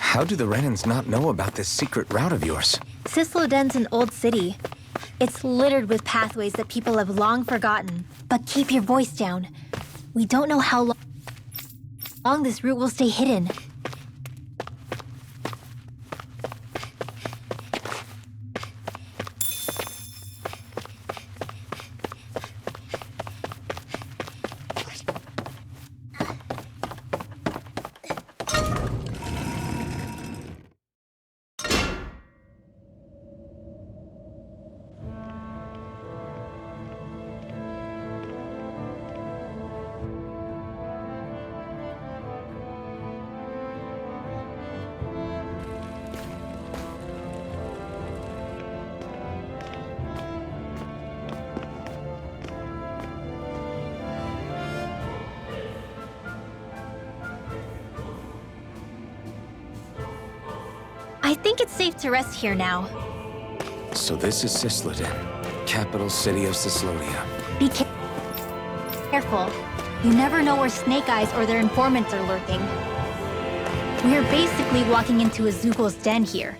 How do the Renans not know about this secret route of yours? Cisloden's an old city. It's littered with pathways that people have long forgotten. But keep your voice down. We don't know how long this route will stay hidden. I think it's safe to rest here now. So this is Cisloden, capital city of Cislodia. Be careful. You never know where Snake Eyes or their informants are lurking. We're basically walking into a Zoogel's den here.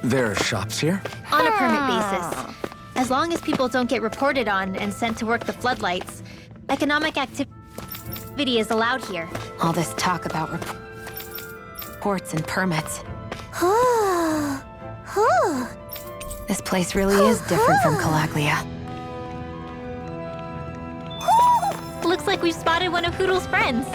There are shops here? On a permit basis. As long as people don't get reported on and sent to work the floodlights, economic activity is allowed here. All this talk about reports and permits. This place really is different from Calaglia. Looks like we've spotted one of Hoodle's friends.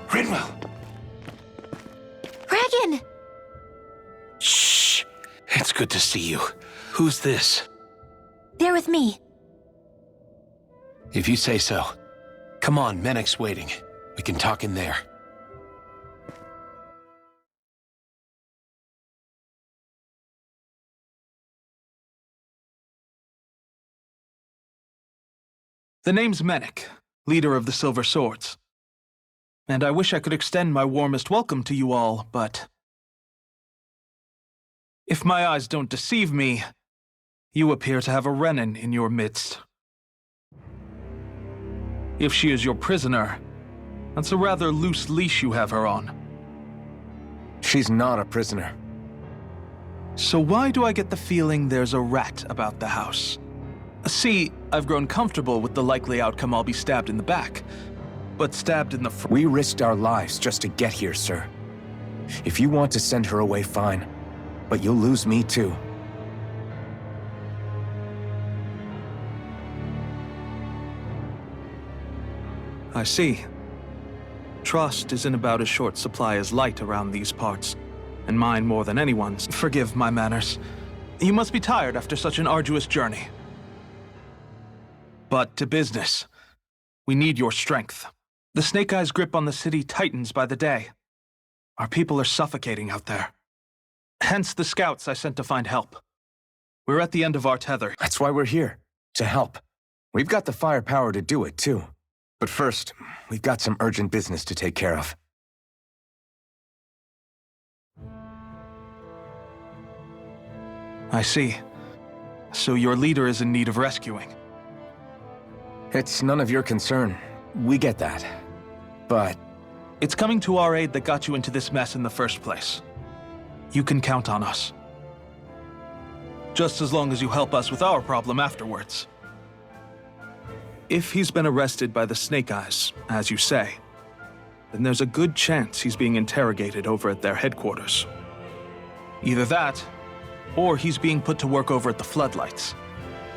Rinwell! Regan! Shh! It's good to see you. Who's this? They're with me. If you say so. Come on, Menek's waiting. We can talk in there. The name's Menek, leader of the Silver Swords. And I wish I could extend my warmest welcome to you all, but if my eyes don't deceive me, you appear to have a Renan in your midst. If she is your prisoner, that's a rather loose leash you have her on. She's not a prisoner. So why do I get the feeling there's a rat about the house? See, I've grown comfortable with the likely outcome I'll be stabbed in the back, but stabbed in the front. We risked our lives just to get here, sir. If you want to send her away, fine. But you'll lose me too. I see. Trust is in about as short supply as light around these parts, and mine more than anyone's. Forgive my manners. You must be tired after such an arduous journey. But to business. We need your strength. The Snake Eyes' grip on the city tightens by the day. Our people are suffocating out there. Hence the scouts I sent to find help. We're at the end of our tether. That's why we're here, to help. We've got the firepower to do it, too. But first, we've got some urgent business to take care of. I see. So your leader is in need of rescuing. It's none of your concern. We get that. But It's coming to our aid that got you into this mess in the first place. You can count on us. Just as long as you help us with our problem afterwards. If he's been arrested by the Snake Eyes, as you say, then there's a good chance he's being interrogated over at their headquarters. Either that, or he's being put to work over at the Floodlights.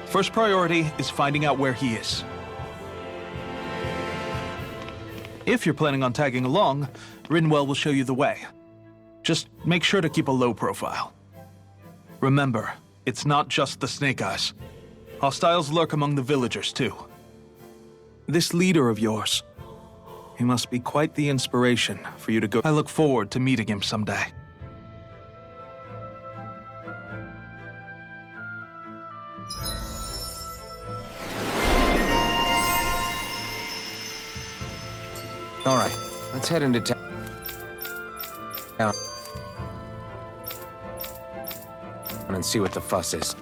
First priority is finding out where he is. If you're planning on tagging along, Rinwell will show you the way. Just make sure to keep a low profile. Remember, it's not just the Snake Eyes. Hostiles lurk among the villagers, too. This leader of yours, he must be quite the inspiration for you to go. I look forward to meeting him someday. all right, let's head into town. And see what the fuss is.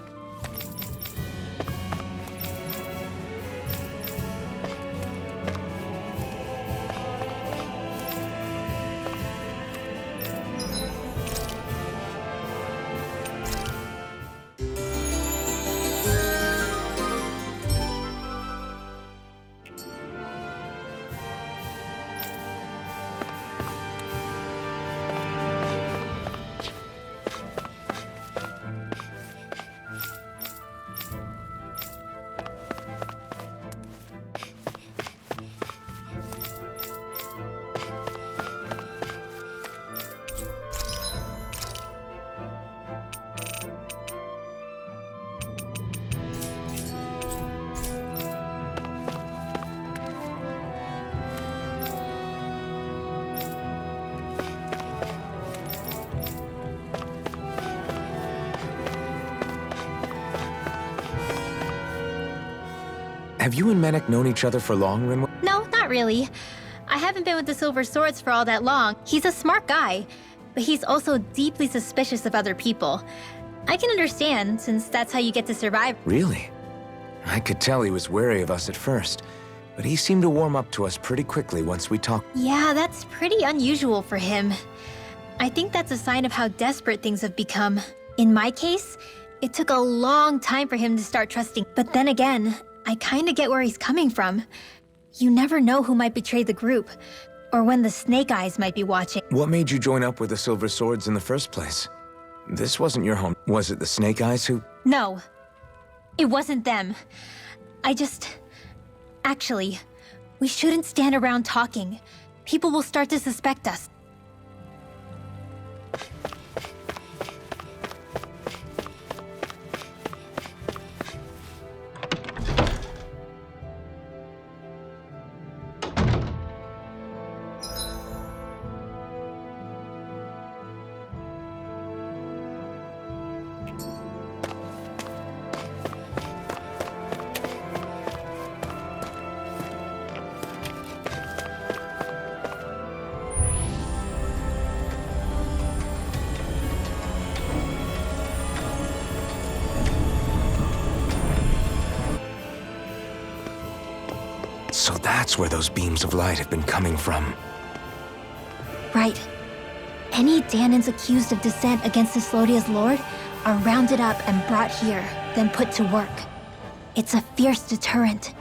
Have you and Menek known each other for long, Rinwell? No, not really. I haven't been with the Silver Swords for all that long. He's a smart guy, but he's also deeply suspicious of other people. I can understand, since that's how you get to survive. Really? I could tell he was wary of us at first, but he seemed to warm up to us pretty quickly once we talked. Yeah, that's pretty unusual for him. I think that's a sign of how desperate things have become. In my case, it took a long time for him to start trusting. But then again, I kinda get where he's coming from. You never know who might betray the group, or when the Snake Eyes might be watching. What made you join up with the Silver Swords in the first place? This wasn't your home. Was it the Snake Eyes who... No, it wasn't them. Actually, we shouldn't stand around talking. People will start to suspect us. So that's where those beams of light have been coming from. Right. Any Danans accused of dissent against the Slodia's lord are rounded up and brought here, then put to work. It's a fierce deterrent.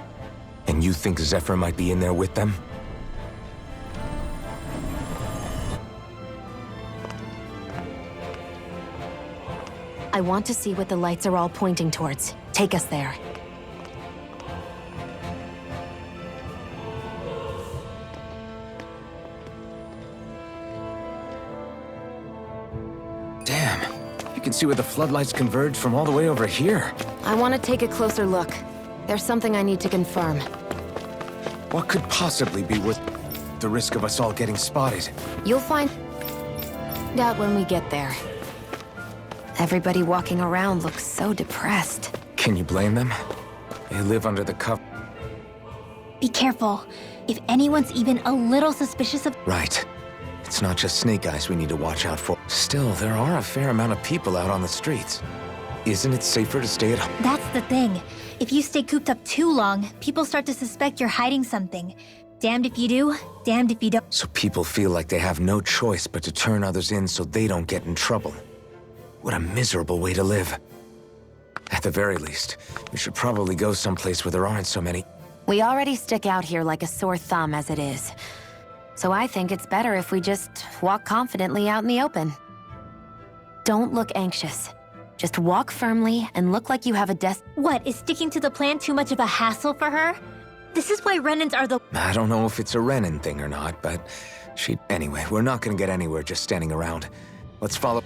And you think Zephyr might be in there with them? I want to see what the lights are all pointing towards. Take us there. Damn, you can see where the floodlights converge from all the way over here. I want to take a closer look. There's something I need to confirm. What could possibly be worth the risk of us all getting spotted? You'll find out when we get there. Everybody walking around looks so depressed. Can you blame them? They live under the cover. Be careful. If anyone's even a little suspicious of... Right. It's not just Snake Eyes we need to watch out for. Still, there are a fair amount of people out on the streets. Isn't it safer to stay at home? That's the thing. If you stay cooped up too long, people start to suspect you're hiding something. Damned if you do, damned if you don't. So people feel like they have no choice but to turn others in so they don't get in trouble. What a miserable way to live. At the very least, we should probably go someplace where there aren't so many. We already stick out here like a sore thumb as it is. So I think it's better if we just walk confidently out in the open. Don't look anxious. Just walk firmly and look like you have a What, is sticking to the plan too much of a hassle for her? This is why Renans are the— I don't know if it's a Renan thing or not, but Anyway, we're not gonna get anywhere just standing around. Let's follow...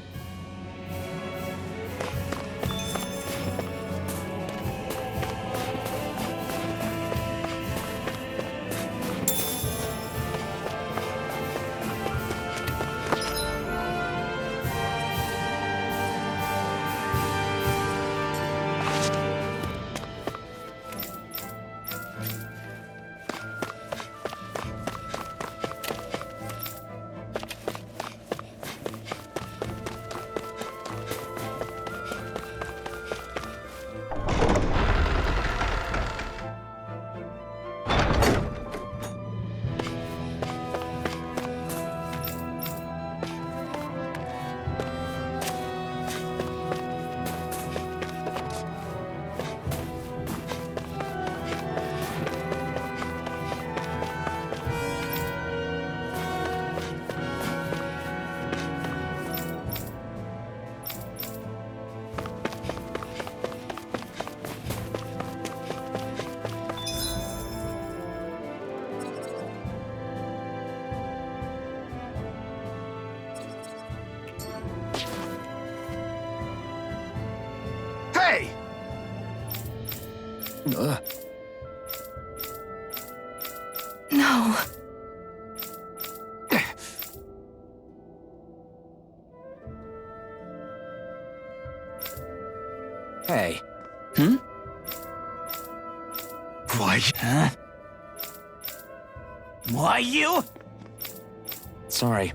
Hey! No. Hey. Why? Huh? Why you? Sorry.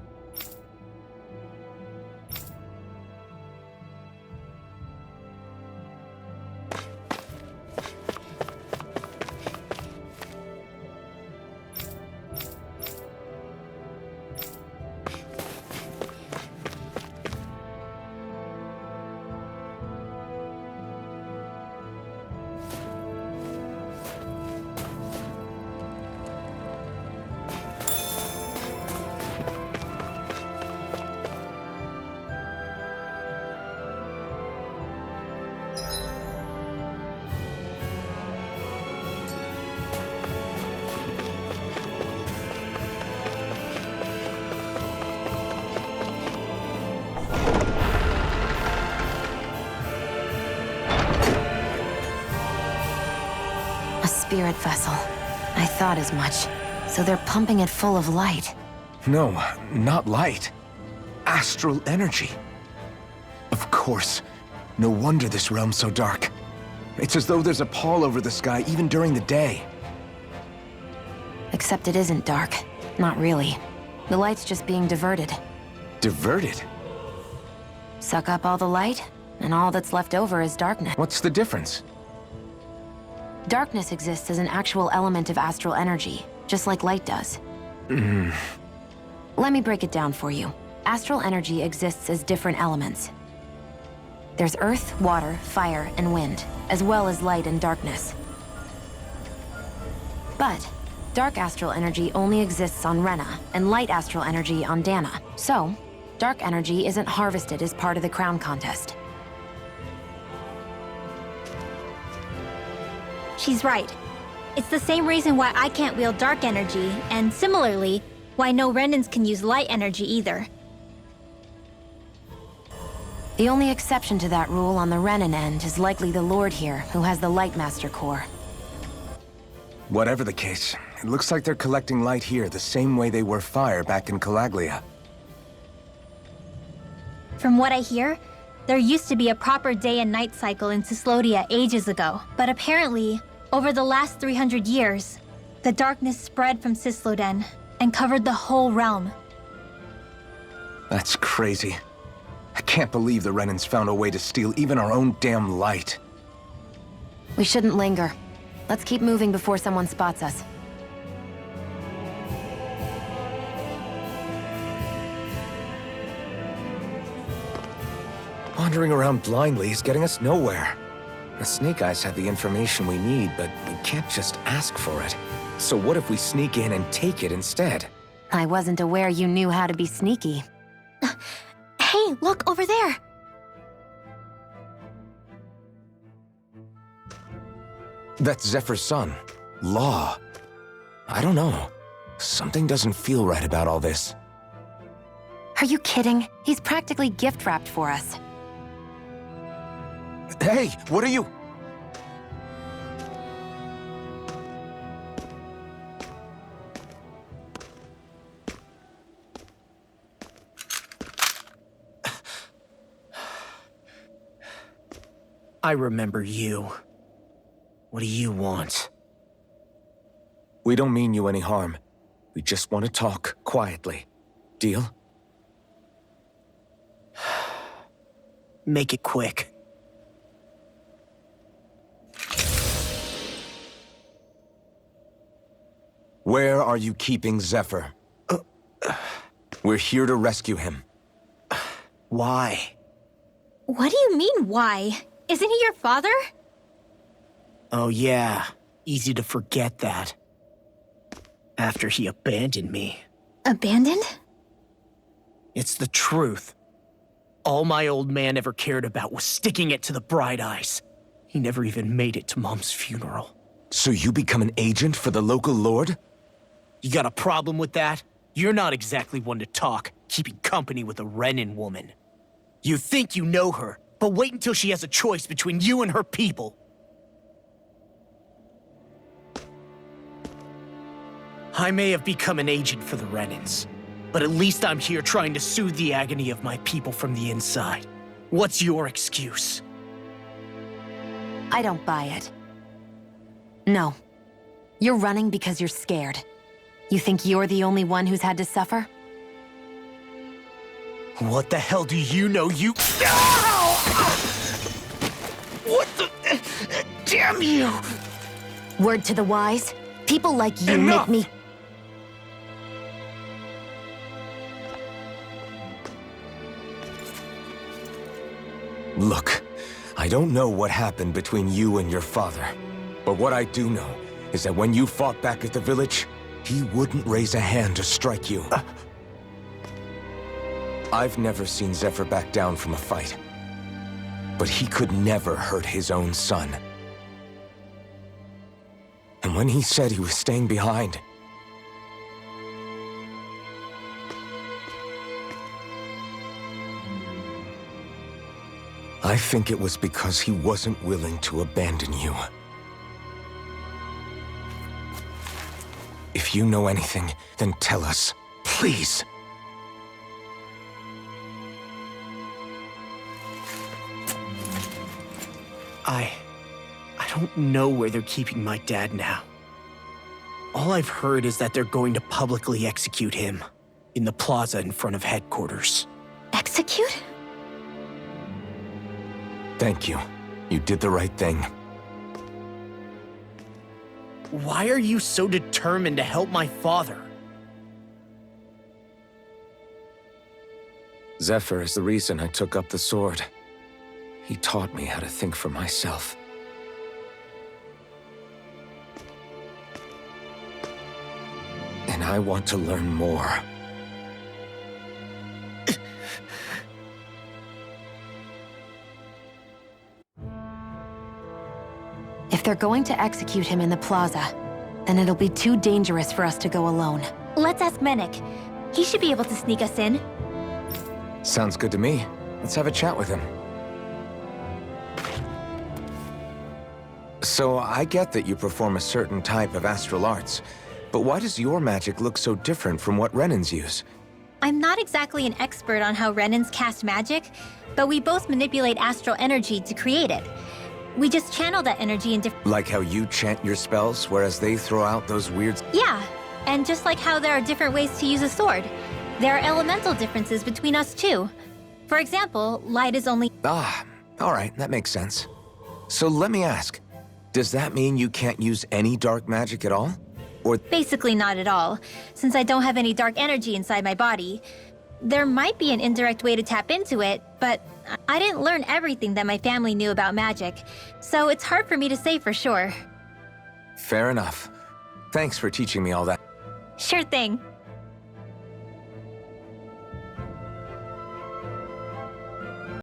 Spirit vessel. I thought as much. So they're pumping it full of light. No, not light. Astral energy. Of course. No wonder this realm's so dark. It's as though there's a pall over the sky even during the day. Except it isn't dark. Not really. The light's just being diverted. Diverted? Suck up all the light, and all that's left over is darkness. What's the difference? Darkness exists as an actual element of astral energy, just like light does. Let me break it down for you. Astral energy exists as different elements. There's earth, water, fire, and wind, as well as light and darkness. But dark astral energy only exists on Rena, and light astral energy on Dana. So, dark energy isn't harvested as part of the crown contest. She's right. It's the same reason why I can't wield dark energy, and similarly, why no Renans can use light energy either. The only exception to that rule on the Renan end is likely the Lord here, who has the Light Master core. Whatever the case, it looks like they're collecting light here the same way they were fire back in Calaglia. From what I hear, there used to be a proper day and night cycle in Cyslodia ages ago, but apparently, over the last 300 years, the darkness spread from Cysloden and covered the whole realm. That's crazy. I can't believe the Renans found a way to steal even our own damn light. We shouldn't linger. Let's keep moving before someone spots us. Wandering around blindly is getting us nowhere. The Snake Eyes have the information we need, but we can't just ask for it. So what if we sneak in and take it instead? I wasn't aware you knew how to be sneaky. Hey, look over there! That's Zephyr's son, Law. I don't know. Something doesn't feel right about all this. Are you kidding? He's practically gift-wrapped for us. Hey, what are you? I remember you. What do you want? We don't mean you any harm. We just want to talk quietly. Deal? Make it quick. Where are you keeping Zephyr? We're here to rescue him. Why? What do you mean, why? Isn't he your father? Oh yeah, easy to forget that. After he abandoned me. Abandoned? It's the truth. All my old man ever cared about was sticking it to the Bright Eyes. He never even made it to Mom's funeral. So you become an agent for the local lord? You got a problem with that? You're not exactly one to talk, keeping company with a Renan woman. You think you know her, but wait until she has a choice between you and her people. I may have become an agent for the Renans, but at least I'm here trying to soothe the agony of my people from the inside. What's your excuse? I don't buy it. No. You're running because you're scared. You think you're the only one who's had to suffer? What the hell do you know, you— Ow! What the— Damn you! Word to the wise, people like you Enough! make me— Look, I don't know what happened between you and your father. But what I do know is that when you fought back at the village, he wouldn't raise a hand to strike you. I've never seen Zephyr back down from a fight. But he could never hurt his own son. And when he said he was staying behind, I think it was because he wasn't willing to abandon you. If you know anything, then tell us, please. I don't know where they're keeping my dad now. All I've heard is that they're going to publicly execute him in the plaza in front of headquarters. Execute? Thank you. You did the right thing. Why are you so determined to help my father? Zephyr is the reason I took up the sword. He taught me how to think for myself. And I want to learn more. If they're going to execute him in the plaza, then it'll be too dangerous for us to go alone. Let's ask Menik. He should be able to sneak us in. Sounds good to me. Let's have a chat with him. So, I get that you perform a certain type of astral arts, but why does your magic look so different from what Renans use? I'm not exactly an expert on how Renans cast magic, but we both manipulate astral energy to create it. We just channel that energy in different— Like how you chant your spells, whereas they throw out those weird— Yeah, and just like how there are different ways to use a sword, there are elemental differences between us too. For example, light is only... Ah, alright, that makes sense. So let me ask, does that mean you can't use any dark magic at all? Or... Basically not at all, since I don't have any dark energy inside my body. There might be an indirect way to tap into it, but I didn't learn everything that my family knew about magic, so it's hard for me to say for sure. Fair enough. Thanks for teaching me all that. Sure thing.